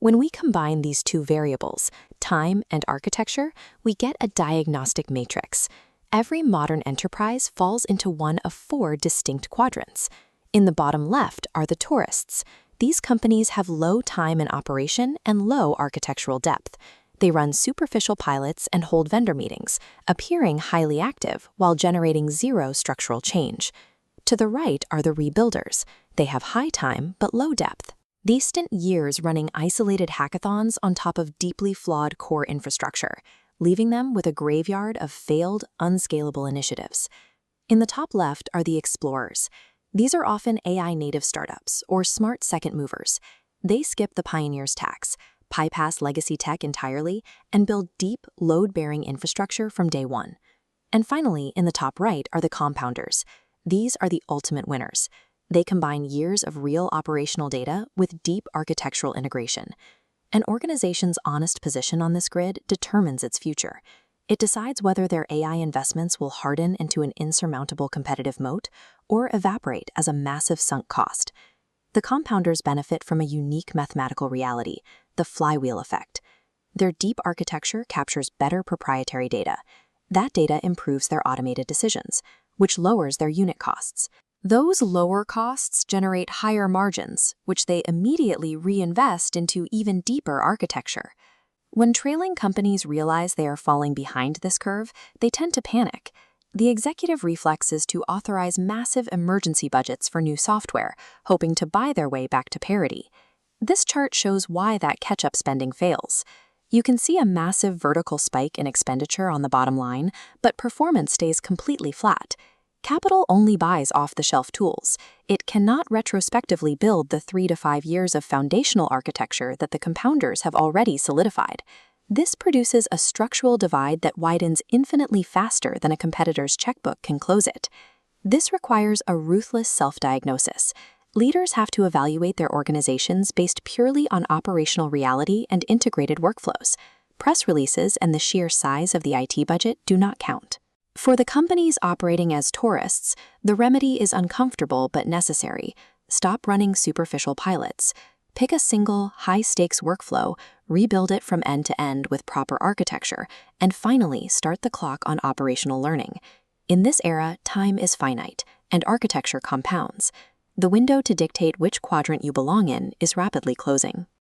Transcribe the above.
When we combine these two variables, time and architecture, we get a diagnostic matrix. Every modern enterprise falls into one of 4 distinct quadrants. In the bottom left are the tourists. These companies have low time in operation and low architectural depth. They run superficial pilots and hold vendor meetings, appearing highly active while generating 0 structural change. To the right are the rebuilders. They have high time but low depth. These stint years running isolated hackathons on top of deeply flawed core infrastructure, leaving them with a graveyard of failed, unscalable initiatives. In the top left are the explorers. These are often AI-native startups or smart second movers. They skip the pioneer's tax, bypass legacy tech entirely, and build deep, load-bearing infrastructure from day one. And finally, in the top right are the compounders. These are the ultimate winners. They combine years of real operational data with deep architectural integration. An organization's honest position on this grid determines its future. It decides whether their AI investments will harden into an insurmountable competitive moat or evaporate as a massive sunk cost. The compounders benefit from a unique mathematical reality, the flywheel effect. Their deep architecture captures better proprietary data. That data improves their automated decisions, which lowers their unit costs. Those lower costs generate higher margins, which they immediately reinvest into even deeper architecture. When trailing companies realize they are falling behind this curve, they tend to panic. The executive reflex is to authorize massive emergency budgets for new software, hoping to buy their way back to parity. This chart shows why that catch-up spending fails. You can see a massive vertical spike in expenditure on the bottom line, but performance stays completely flat. Capital only buys off-the-shelf tools. It cannot retrospectively build the 3 to 5 years of foundational architecture that the compounders have already solidified. This produces a structural divide that widens infinitely faster than a competitor's checkbook can close it. This requires a ruthless self-diagnosis. Leaders have to evaluate their organizations based purely on operational reality and integrated workflows. Press releases and the sheer size of the IT budget do not count. For the companies operating as tourists, the remedy is uncomfortable but necessary. Stop running superficial pilots. Pick a single, high-stakes workflow, rebuild it from end to end with proper architecture, and finally start the clock on operational learning. In this era, time is finite, and architecture compounds. The window to dictate which quadrant you belong in is rapidly closing.